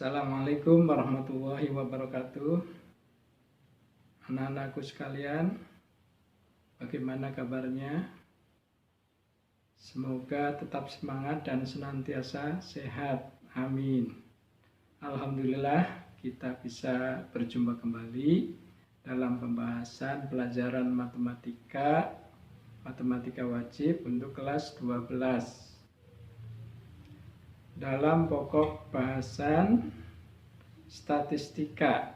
Assalamualaikum warahmatullahi wabarakatuh. Anak-anakku sekalian, bagaimana kabarnya? Semoga tetap semangat dan senantiasa sehat. Amin. Alhamdulillah kita bisa berjumpa kembali dalam pembahasan pelajaran matematika wajib untuk kelas 12. Dalam pokok bahasan statistika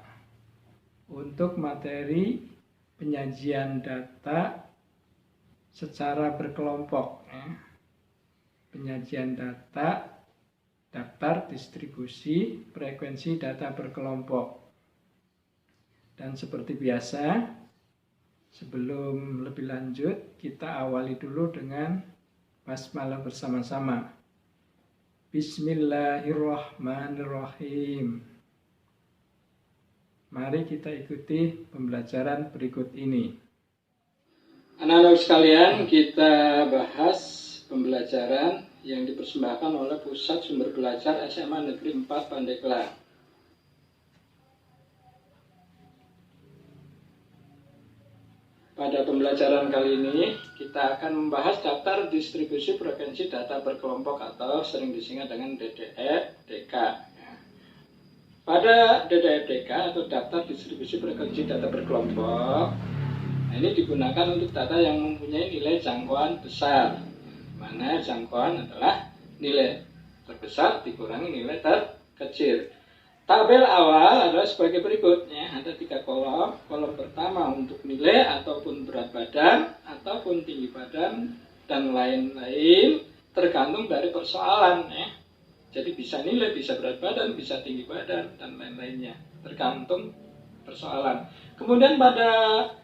untuk materi penyajian data secara berkelompok, penyajian data, daftar distribusi frekuensi data berkelompok. Dan seperti biasa, sebelum lebih lanjut kita awali dulu dengan basmalah bersama-sama. Bismillahirrahmanirrahim. Mari kita ikuti pembelajaran berikut ini. Anak-anak sekalian, kita bahas pembelajaran yang dipersembahkan oleh Pusat Sumber Belajar SMA Negeri 4 Pandeglang. Pada pembelajaran kali ini, kita akan membahas daftar distribusi frekuensi data berkelompok atau sering disingkat dengan DDF-DK. Pada DDF-DK atau daftar distribusi frekuensi data berkelompok, ini digunakan untuk data yang mempunyai nilai jangkauan besar, di mana jangkauan adalah nilai terbesar dikurangi nilai terkecil. Tabel awal adalah sebagai berikut, ada 3 kolom. Kolom pertama untuk nilai ataupun berat badan, ataupun tinggi badan, dan lain-lain, tergantung dari persoalan. Jadi bisa nilai, bisa berat badan, bisa tinggi badan, dan lain-lainnya, tergantung persoalan. Kemudian pada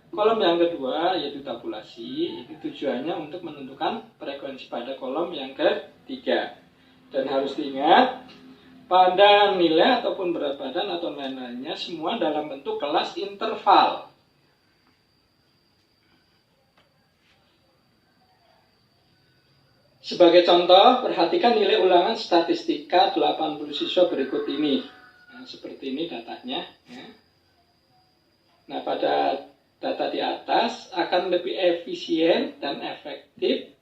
kolom yang kedua, yaitu tabulasi, itu tujuannya untuk menentukan frekuensi pada kolom yang ketiga. Dan harus diingat, pada nilai ataupun berat badan atau lain-lainnya semua dalam bentuk kelas interval. Sebagai contoh, perhatikan nilai ulangan statistika 80 siswa berikut ini. Seperti ini datanya. Nah, pada data di atas akan lebih efisien dan efektif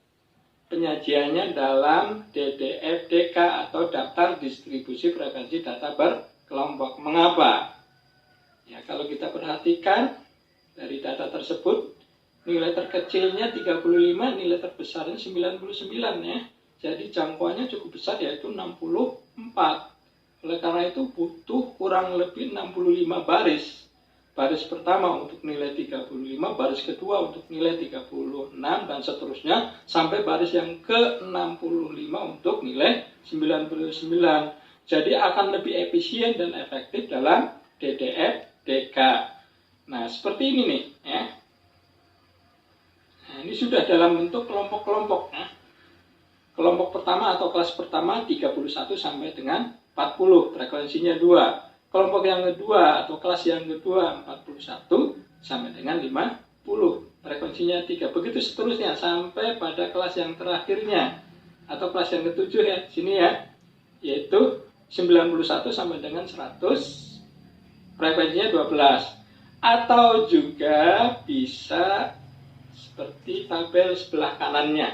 penyajiannya dalam DDF-DK atau daftar distribusi frekuensi data berkelompok. Mengapa? Ya, kalau kita perhatikan dari data tersebut, nilai terkecilnya 35, nilai terbesarnya 99 ya. Jadi jangkauannya cukup besar, yaitu 64. Oleh karena itu butuh kurang lebih 65 baris. Baris pertama untuk nilai 35, baris kedua untuk nilai 36, dan seterusnya sampai baris yang ke-65 untuk nilai 99. Jadi akan lebih efisien dan efektif dalam DDF-DK. Nah, seperti ini nih ya. Nah, ini sudah dalam bentuk kelompok-kelompok. Kelompok pertama atau kelas pertama 31 sampai dengan 40, frekuensinya 2. Kelompok yang kedua atau kelas yang kedua 41 sampai dengan 50, frekuensinya 3. Begitu seterusnya sampai pada kelas yang terakhirnya atau kelas yang ketujuh ya, sini ya, yaitu 91 sampai dengan 100, frekuensinya 12. Atau juga bisa seperti tabel sebelah kanannya.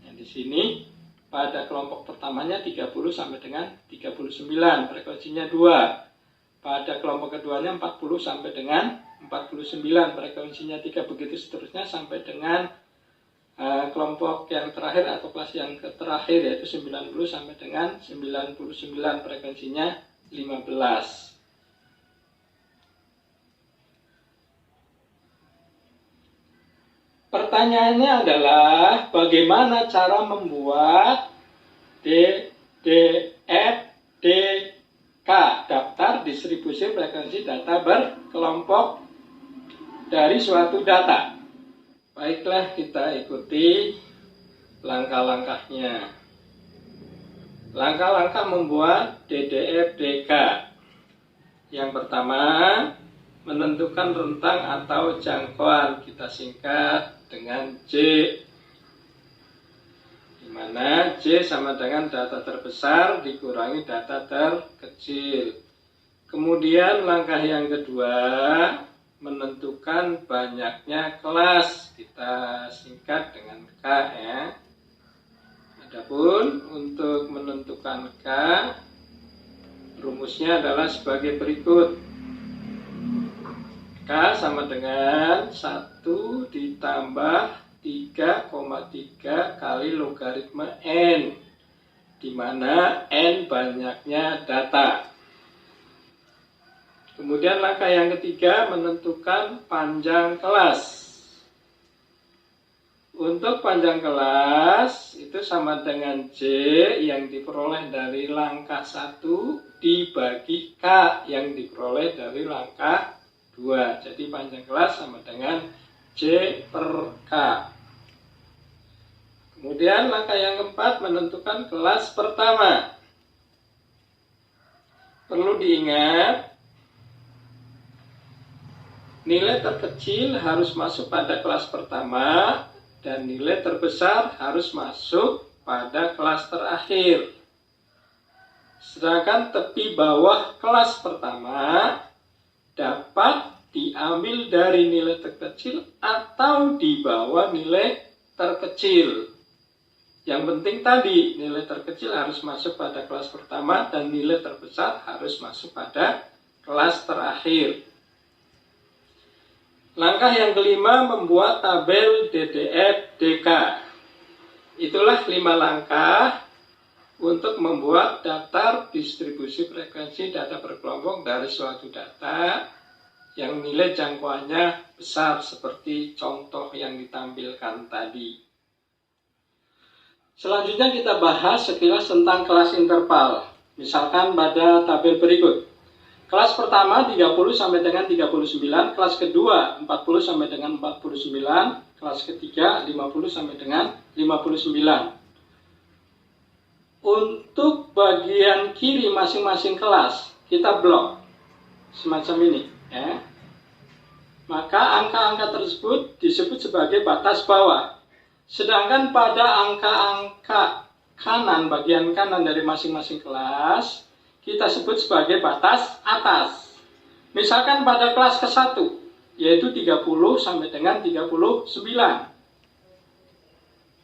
Nah, di sini pada kelompok pertamanya 30 sampai dengan 39, frekuensinya 2. Pada kelompok keduanya 40 sampai dengan 49, frekuensinya 3. Begitu seterusnya sampai dengan kelompok yang terakhir atau kelas yang terakhir, yaitu 90 sampai dengan 99, frekuensinya 15. Pertanyaannya adalah bagaimana cara membuat DDF-DK, daftar distribusi frekuensi data berkelompok dari suatu data. Baiklah, kita ikuti langkah-langkahnya. Langkah-langkah membuat DDF-DK. Yang pertama, menentukan rentang atau jangkauan, kita singkat dengan J. mana J sama dengan data terbesar dikurangi data terkecil. Kemudian langkah yang kedua, menentukan banyaknya kelas. Kita singkat dengan K ya. Adapun untuk menentukan K, rumusnya adalah sebagai berikut. K sama dengan 1 ditambah 3,3 kali logaritma N, di mana N banyaknya data. Kemudian langkah yang ketiga, menentukan panjang kelas. Untuk panjang kelas itu sama dengan J yang diperoleh dari langkah 1 dibagi K yang diperoleh dari langkah 2. Jadi panjang kelas sama dengan J per K. Kemudian langkah yang keempat, menentukan kelas pertama. Perlu diingat, nilai terkecil harus masuk pada kelas pertama dan nilai terbesar harus masuk pada kelas terakhir. Sedangkan tepi bawah kelas pertama dapat diambil dari nilai terkecil atau di bawah nilai terkecil. Yang penting tadi, nilai terkecil harus masuk pada kelas pertama dan nilai terbesar harus masuk pada kelas terakhir. Langkah yang kelima, membuat tabel DDF DK. Itulah 5 langkah untuk membuat daftar distribusi frekuensi data per kelompok dari suatu data yang nilai jangkauannya besar seperti contoh yang ditampilkan tadi. Selanjutnya kita bahas sekilas tentang kelas interval. Misalkan pada tabel berikut. Kelas pertama 30 sampai dengan 39, kelas kedua 40 sampai dengan 49, kelas ketiga 50 sampai dengan 59. Untuk bagian kiri masing-masing kelas kita blok semacam ini ya. Maka angka-angka tersebut disebut sebagai batas bawah. Sedangkan pada angka-angka kanan, bagian kanan dari masing-masing kelas, kita sebut sebagai batas atas. Misalkan pada kelas ke-1, yaitu 30 sampai dengan 39.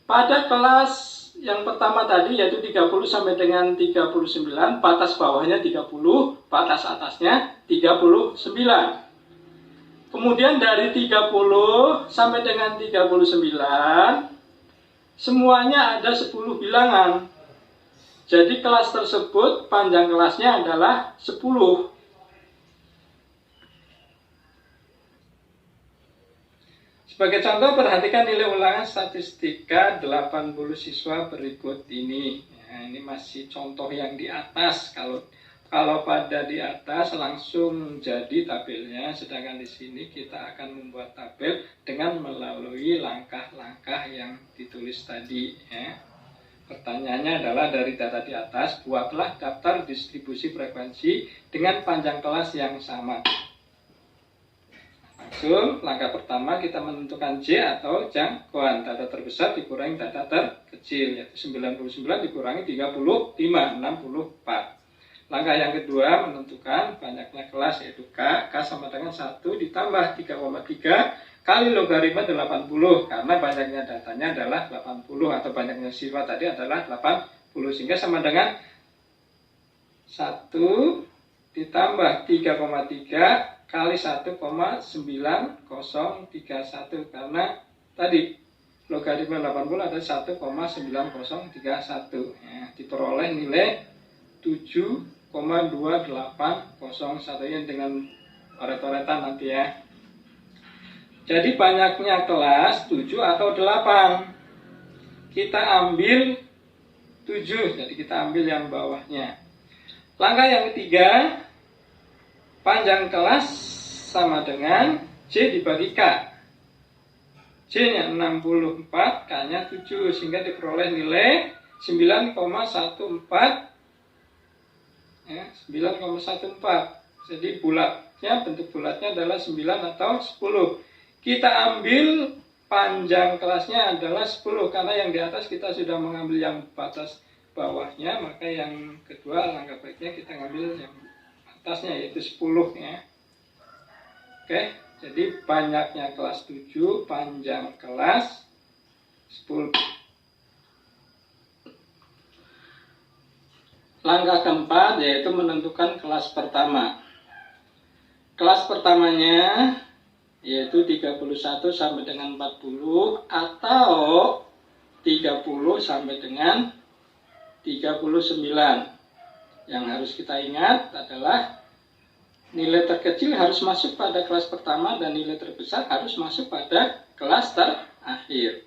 Pada kelas yang pertama tadi, yaitu 30 sampai dengan 39, batas bawahnya 30, batas atasnya 39. Kemudian dari 30 sampai dengan 39, semuanya ada 10 bilangan. Jadi kelas tersebut panjang kelasnya adalah 10. Sebagai contoh, perhatikan nilai ulangan statistika 80 siswa berikut ini. Nah, ini masih contoh yang di atas. Kalau pada di atas langsung jadi tabelnya, sedangkan di sini kita akan membuat tabel dengan melalui langkah-langkah yang ditulis tadi ya. Pertanyaannya adalah dari data di atas, buatlah daftar distribusi frekuensi dengan panjang kelas yang sama. Langsung, langkah pertama kita menentukan J atau jangkauan. Data terbesar dikurangi data terkecil, yaitu 99 dikurangi 35, 64. Langkah yang kedua, menentukan banyaknya kelas, yaitu K. K sama dengan 1 ditambah 3,3 kali logaritma 80, karena banyaknya datanya adalah 80 atau banyaknya siswa tadi adalah 80, sehingga sama dengan 1 ditambah 3,3 kali 1,9031, karena tadi logaritma 80 adalah 1,9031 ya, diperoleh nilai 7,2801 ini dengan oret-oretan nanti ya. Jadi banyaknya kelas 7 atau 8. Kita ambil 7, jadi kita ambil yang bawahnya. Langkah yang ketiga, panjang kelas sama dengan J dibagi K. J-nya 64, K-nya 7, sehingga diperoleh nilai 9,14 ya, 9,14. Jadi bulatnya, bentuk bulatnya adalah 9 atau 10. Kita ambil panjang kelasnya adalah 10, karena yang di atas kita sudah mengambil yang batas bawahnya, maka yang kedua langkah baiknya kita ngambil yang atasnya, yaitu 10 ya. Oke, jadi banyaknya kelas 7, panjang kelas 10. Langkah keempat yaitu menentukan kelas pertama. Kelas pertamanya yaitu 31 sampai dengan 40 atau 30 sampai dengan 39. Yang harus kita ingat adalah nilai terkecil harus masuk pada kelas pertama dan nilai terbesar harus masuk pada kelas terakhir.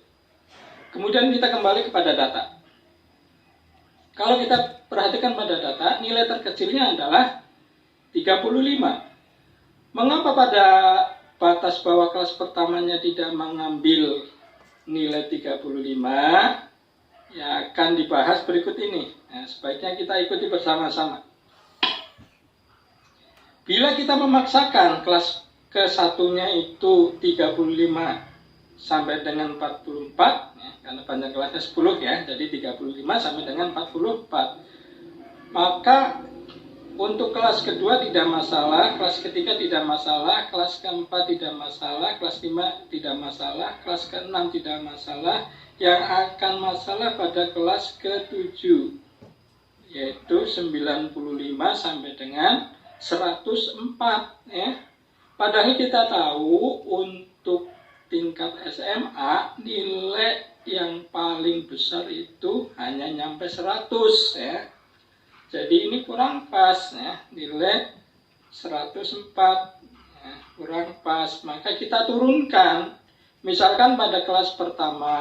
Kemudian kita kembali kepada data. Kalau kita perhatikan pada data, nilai terkecilnya adalah 35. Mengapa pada batas bawah kelas pertamanya tidak mengambil nilai 35? Ya, akan dibahas berikut ini. Nah, sebaiknya kita ikuti bersama-sama. Bila kita memaksakan kelas ke-1-nya itu 35 sampai dengan 44, ya, karena panjang kelasnya 10 ya, jadi 35 sampai dengan 44. Maka untuk kelas kedua tidak masalah, kelas ketiga tidak masalah, kelas keempat tidak masalah, kelas 5 tidak masalah, kelas ke-6 tidak masalah. Yang akan masalah pada kelas ke-7, yaitu 95 sampai dengan 104 ya. Padahal kita tahu untuk tingkat SMA nilai yang paling besar itu hanya nyampe 100 ya. Jadi ini kurang pas ya, nilai 104 ya, kurang pas. Maka kita turunkan. Misalkan pada kelas pertama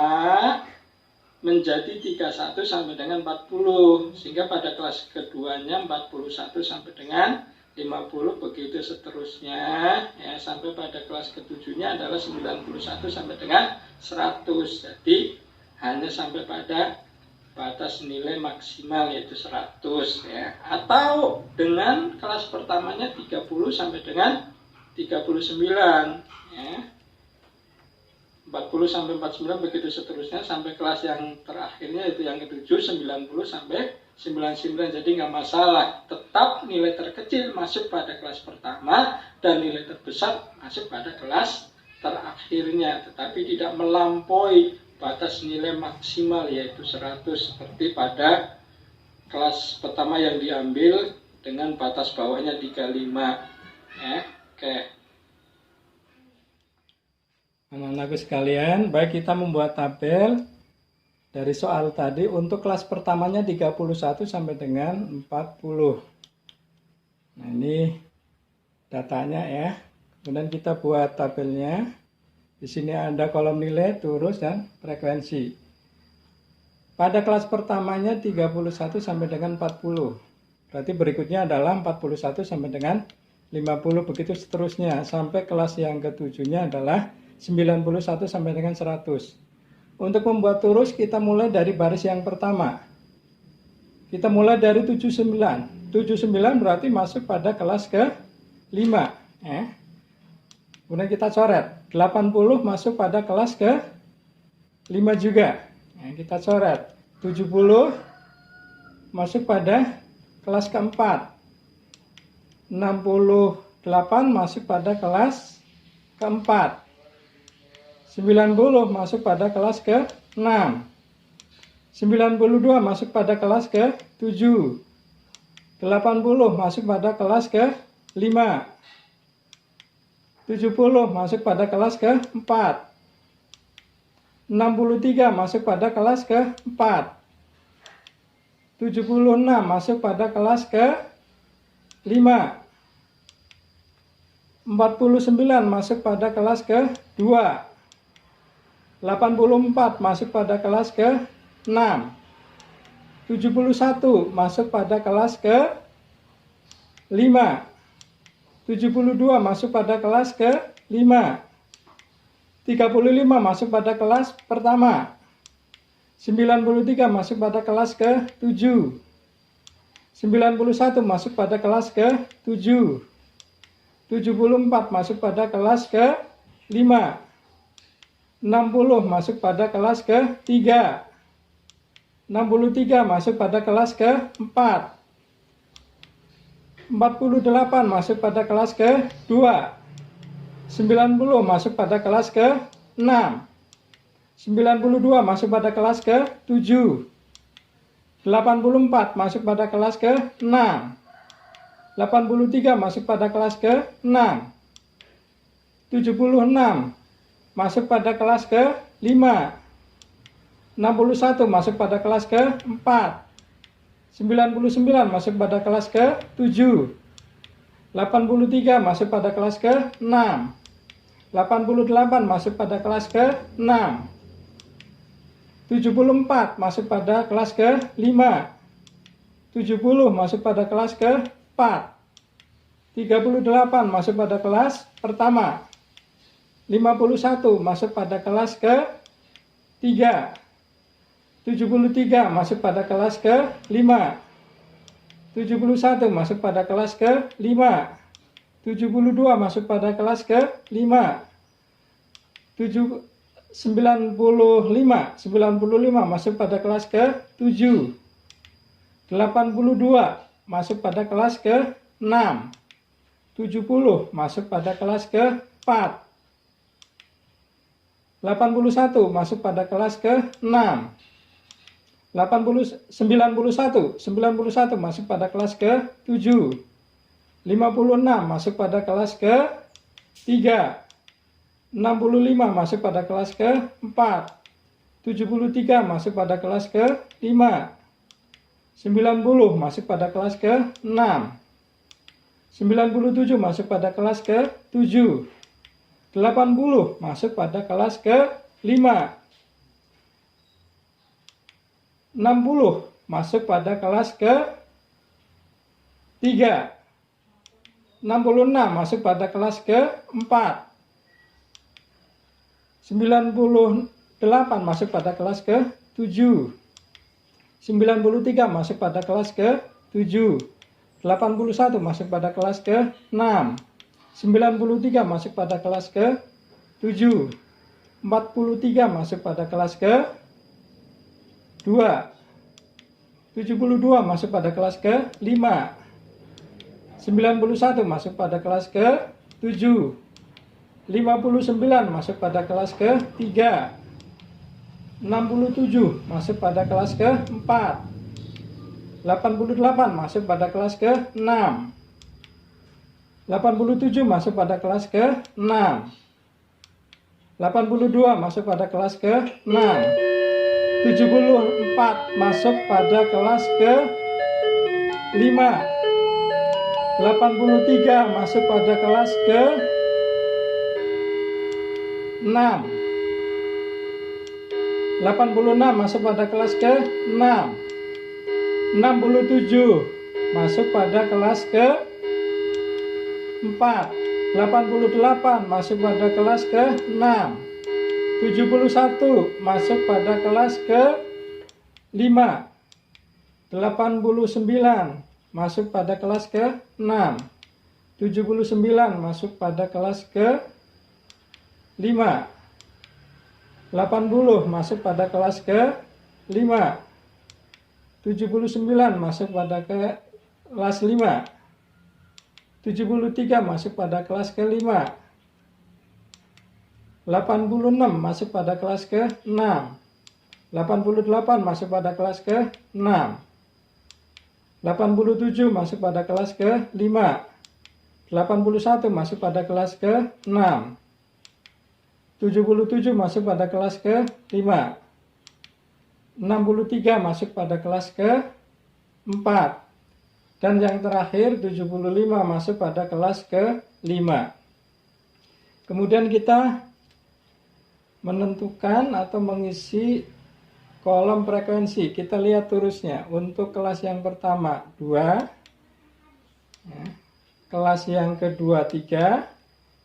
menjadi 31 sampai dengan 40, sehingga pada kelas keduanya 41 sampai dengan 50, begitu seterusnya ya, sampai pada kelas ketujuhnya adalah 91 sampai dengan 100. Jadi hanya sampai pada batas nilai maksimal yaitu 100 ya. Atau dengan kelas pertamanya 30 sampai dengan 39 ya. 40 sampai 49 begitu seterusnya sampai kelas yang terakhirnya itu yang ke-7 90 sampai 99. Jadi nggak masalah, tetap nilai terkecil masuk pada kelas pertama dan nilai terbesar masuk pada kelas terakhirnya, tetapi tidak melampaui batas nilai maksimal yaitu 100 seperti pada kelas pertama yang diambil dengan batas bawahnya 35 ya. Oke. Anak-anakku sekalian, baik kita membuat tabel dari soal tadi untuk kelas pertamanya 31 sampai dengan 40. Nah, ini datanya ya. Kemudian kita buat tabelnya. Di sini ada kolom nilai, turus, dan frekuensi. Pada kelas pertamanya 31 sampai dengan 40. Berarti berikutnya adalah 41 sampai dengan 50, begitu seterusnya. Sampai kelas yang ketujuhnya adalah 91 sampai dengan 100. Untuk membuat turus kita mulai dari baris yang pertama. Kita mulai dari 79. 79 berarti masuk pada kelas ke-5. Kemudian kita coret. 80 masuk pada kelas ke-5 juga. Kita coret. 70 masuk pada kelas ke-4. 68 masuk pada kelas ke-4. 90 masuk pada kelas ke-6. 92 masuk pada kelas ke-7. 80 masuk pada kelas ke-5. 70 masuk pada kelas ke-4. 63 masuk pada kelas ke-4. 76 masuk pada kelas ke-5. 49 masuk pada kelas ke-2. 84 masuk pada kelas ke-6. 71 masuk pada kelas ke-5. 72 masuk pada kelas ke-5. 35 masuk pada kelas pertama. 93 masuk pada kelas ke-7. 91 masuk pada kelas ke-7. 74 masuk pada kelas ke-5. 60 masuk pada kelas ke-3. 63 masuk pada kelas ke-4. 48 masuk pada kelas ke-2. 90 masuk pada kelas ke-6. 92 masuk pada kelas ke-7. 84 masuk pada kelas ke-6. 83 masuk pada kelas ke-6. 76 masuk pada kelas ke-5. 61 masuk pada kelas ke-4. 99 masuk pada kelas ke-7. 83 masuk pada kelas ke-6. 88 masuk pada kelas ke-6. 74 masuk pada kelas ke-5. 70 masuk pada kelas ke-4. 38 masuk pada kelas pertama. 51 masuk pada kelas ke-3. 73 masuk pada kelas ke-5. 71 masuk pada kelas ke-5. 72 masuk pada kelas ke-5. 95 masuk pada kelas ke-7. 82 masuk pada kelas ke-6. 70 masuk pada kelas ke-4. 81 masuk pada kelas ke-6. 91 masuk pada kelas ke-7. 56 masuk pada kelas ke-3. 65 masuk pada kelas ke-4. 73 masuk pada kelas ke-5. 90 masuk pada kelas ke-6. 97 masuk pada kelas ke-7. 80 masuk pada kelas ke-5. 60 masuk pada kelas ke-3. 66 masuk pada kelas ke-4. 98 masuk pada kelas ke-7. 93 masuk pada kelas ke-7. 81 masuk pada kelas ke-6. 93 masuk pada kelas ke-7. 43 masuk pada kelas ke-2. 72 masuk pada kelas ke-5. 91 masuk pada kelas ke-7. 59 masuk pada kelas ke-3. 67 masuk pada kelas ke-4. 88 masuk pada kelas ke-6. 87 masuk pada kelas ke-6. 82 masuk pada kelas ke-6. 74 masuk pada kelas ke-5. 83 masuk pada kelas ke-6. 86 masuk pada kelas ke-6. 67 masuk pada kelas ke-4. 88 masuk pada kelas ke-6. 71 masuk pada kelas ke-5. 89 masuk pada kelas ke-6. 79 masuk pada kelas ke-5. 80 masuk pada kelas ke-5. 79 masuk pada kelas 5. 73 masuk pada kelas ke-5. 86 masuk pada kelas ke-6. 88 masuk pada kelas ke-6. 87 masuk pada kelas ke-5. 81 masuk pada kelas ke-6. 77 masuk pada kelas ke-5. 63 masuk pada kelas ke-4. Dan yang terakhir 75 masuk pada kelas ke-5. Kemudian kita menentukan atau mengisi kolom frekuensi. Kita lihat terusnya. Untuk kelas yang pertama 2, kelas yang kedua 3,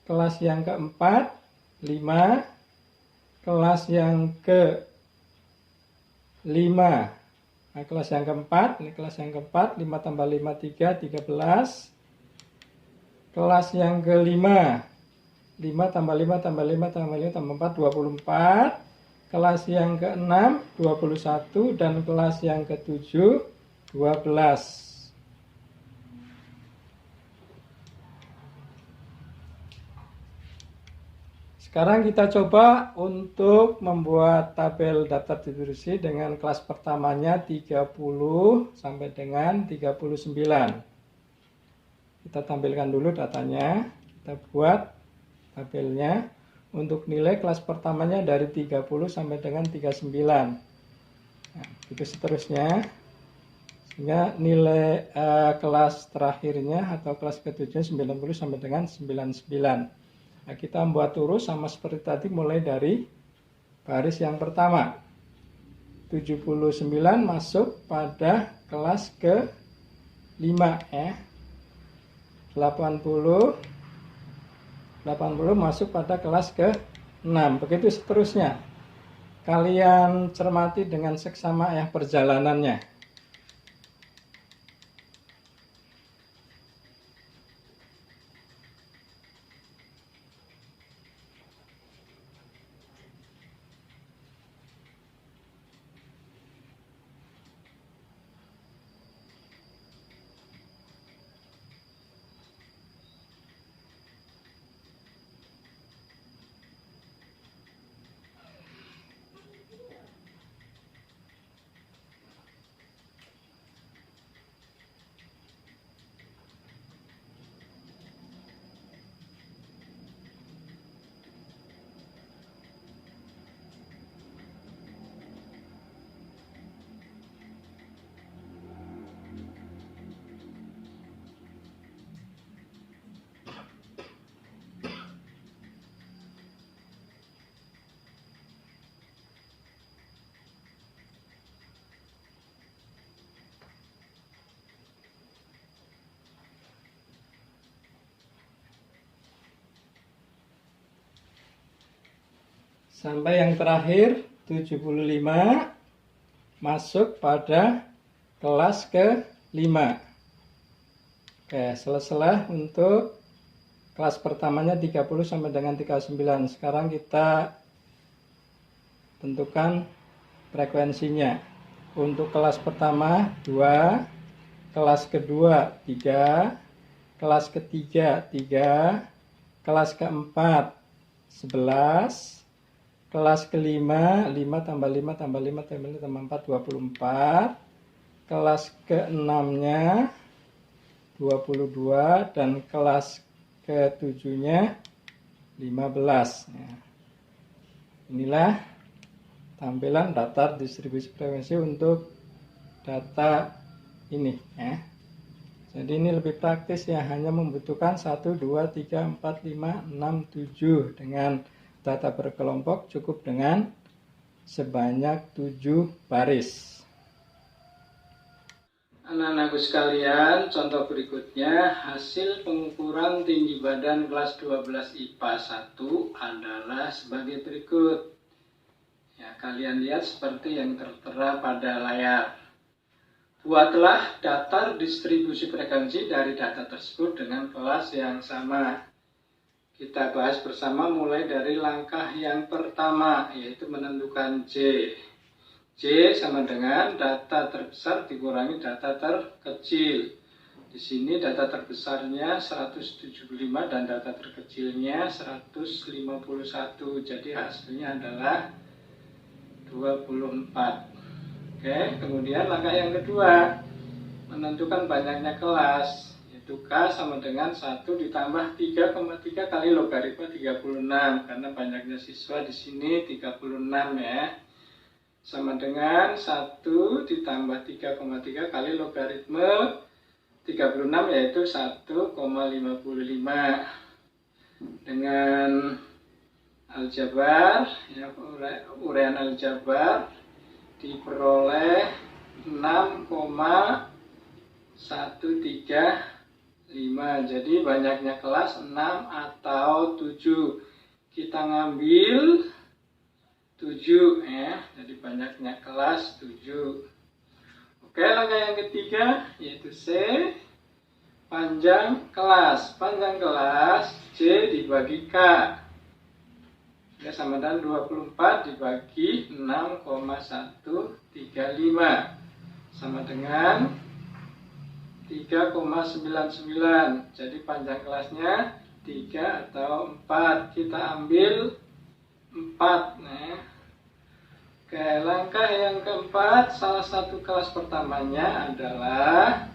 kelas yang keempat 5, kelas yang ke-5. Nah, kelas yang keempat, ini kelas yang keempat, 5 tambah 5, 13. Kelas yang ke-5, 5 tambah 5 tambah 5 tambah 5 tambah 4, 24. Kelas yang ke-6, 21. Dan kelas yang ke-7, 12. Sekarang kita coba untuk membuat tabel daftar distribusi dengan kelas pertamanya 30 sampai dengan 39. Kita tampilkan dulu datanya, kita buat tabelnya untuk nilai kelas pertamanya dari 30 sampai dengan 39. Nah, itu seterusnya. Sehingga nilai kelas terakhirnya atau kelas ke-7 90 sampai dengan 99. Nah, kita membuat urus sama seperti tadi mulai dari baris yang pertama. 79 masuk pada kelas ke-5 ya. 80 masuk pada kelas ke-6. Begitu seterusnya. Kalian cermati dengan seksama ya perjalanannya. Sampai yang terakhir 75 masuk pada kelas ke-5. Oke, selesai untuk kelas pertamanya 30 sampai dengan 39. Sekarang kita tentukan frekuensinya. Untuk kelas pertama 2, kelas kedua 3, kelas ketiga 3, kelas keempat 11, kelas kelima 5 tambah 5 tambah 5 tambah 5 tambah 4, 24. Kelas ke-6-nya 22 dan kelas ke-7-nya 15. Inilah tampilan daftar distribusi frekuensi untuk data ini ya. Jadi ini lebih praktis ya, hanya membutuhkan 1, 2, 3, 4, 5, 6, 7 dengan data berkelompok cukup dengan sebanyak 7 baris. Anak-anakku sekalian, contoh berikutnya hasil pengukuran tinggi badan kelas 12 IPA 1 adalah sebagai berikut. Ya, kalian lihat seperti yang tertera pada layar. Buatlah daftar distribusi frekuensi dari data tersebut dengan kelas yang sama. Kita bahas bersama mulai dari langkah yang pertama, yaitu menentukan J. J sama dengan data terbesar dikurangi data terkecil. Di sini data terbesarnya 175 dan data terkecilnya 151. Jadi hasilnya adalah 24. Oke, kemudian langkah yang kedua, menentukan banyaknya kelas. Itu K sama dengan 1 ditambah 3,3 kali logaritma 36, karena banyaknya siswa di sini 36 ya. Sama dengan 1 ditambah 3,3 kali logaritma 36, yaitu 1,55. Dengan aljabar ya, uraian aljabar diperoleh 6,135. Jadi banyaknya kelas 6 atau 7. Kita ngambil 7 ya. Jadi banyaknya kelas 7. Oke, langkah yang ketiga yaitu C. panjang kelas J dibagi K ya, sama dengan 24 dibagi 6,135 sama dengan 3,99. Jadi panjang kelasnya 3 atau 4. Kita ambil 4. Nah, oke, langkah yang keempat, salah satu kelas pertamanya adalah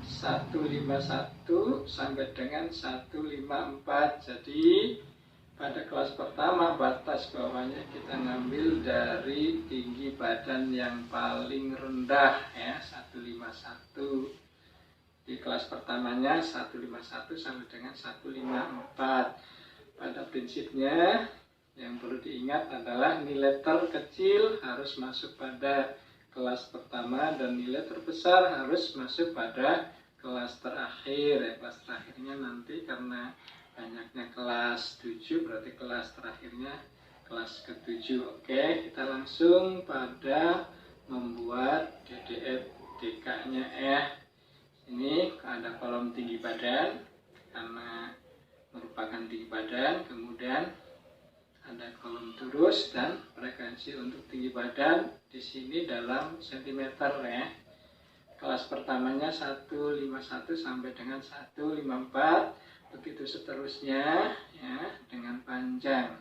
151 sampai dengan 154. Jadi pada kelas pertama batas bawahnya kita ngambil dari tinggi badan yang paling rendah ya, 151. Di kelas pertamanya 151 sampai dengan 154. Pada prinsipnya yang perlu diingat adalah nilai terkecil harus masuk pada kelas pertama dan nilai terbesar harus masuk pada kelas terakhir ya. Kelas terakhirnya nanti karena banyaknya kelas 7 berarti kelas terakhirnya kelas ke-7. Oke, kita langsung pada membuat DDF DK-nya ya. Ini ada kolom tinggi badan karena merupakan tinggi badan, kemudian ada kolom turus dan frekuensi untuk tinggi badan di sini dalam sentimeter ya. Kelas pertamanya 151 sampai dengan 154, begitu seterusnya ya, dengan panjang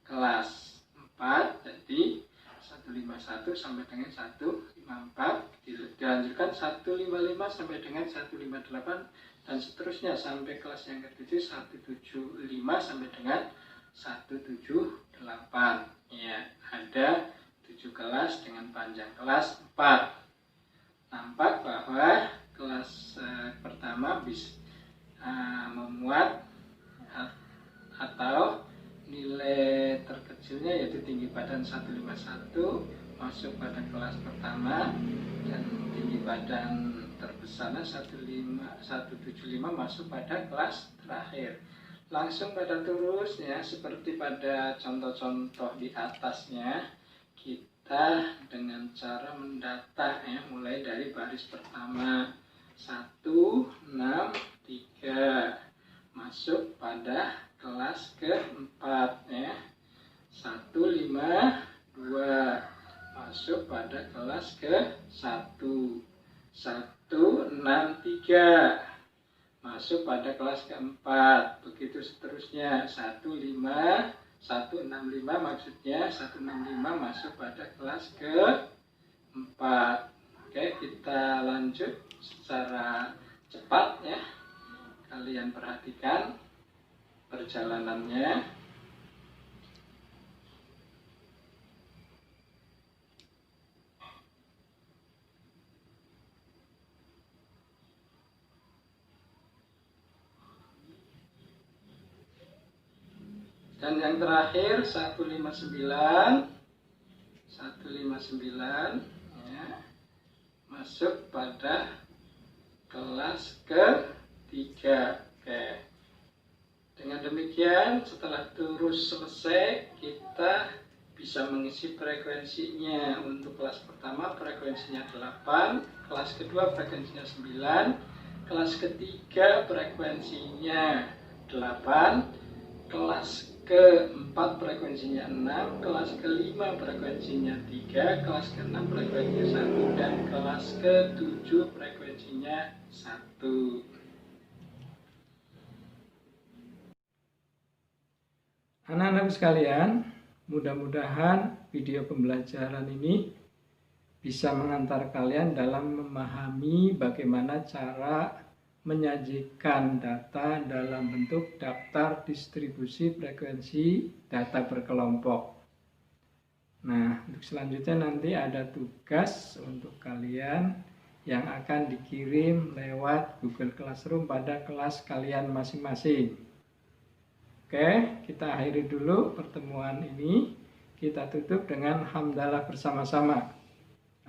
kelas 4 jadi 151 sampai dengan 154, dilanjutkan 155 sampai dengan 158 dan seterusnya sampai kelas yang ke-7 175 sampai dengan 178 ya. Ada 7 kelas dengan panjang kelas 4. Nampak bahwa kelas pertama bisa memuat atau nilai terkecilnya yaitu tinggi badan 151 masuk pada kelas pertama dan tinggi badan terbesarnya 175 masuk pada kelas terakhir. Langsung pada turus ya, seperti pada contoh-contoh di atasnya, kita dengan cara mendata ya, mulai dari baris pertama 1, 6, 3 masuk pada kelas keempat ya, 1, 5, 2 masuk pada kelas ke-1, 1, 6, 3 masuk pada kelas keempat, begitu seterusnya 1, 5, 165 maksudnya 165 masuk pada kelas keempat. Oke, kita lanjut secara cepat ya, kalian perhatikan perjalanannya. Dan yang terakhir 159 ya, masuk pada kelas ketiga. Oke. Dengan demikian setelah turus selesai kita bisa mengisi frekuensinya. Untuk kelas pertama frekuensinya 8, kelas kedua frekuensinya 9, kelas ketiga frekuensinya 8, kelas keempat frekuensinya 6, kelas kelima frekuensinya 3, kelas keenam frekuensinya 1, dan kelas ke-7 frekuensinya 1. Anak-anak sekalian, mudah-mudahan video pembelajaran ini bisa mengantar kalian dalam memahami bagaimana cara menyajikan data dalam bentuk daftar distribusi frekuensi data berkelompok. Nah, untuk selanjutnya nanti ada tugas untuk kalian yang akan dikirim lewat Google Classroom pada kelas kalian masing-masing. Oke, kita akhiri dulu pertemuan ini. Kita tutup dengan hamdalah bersama-sama.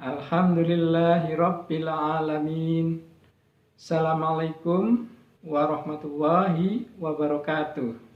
Alhamdulillahirabbil alamin. Assalamualaikum warahmatullahi wabarakatuh.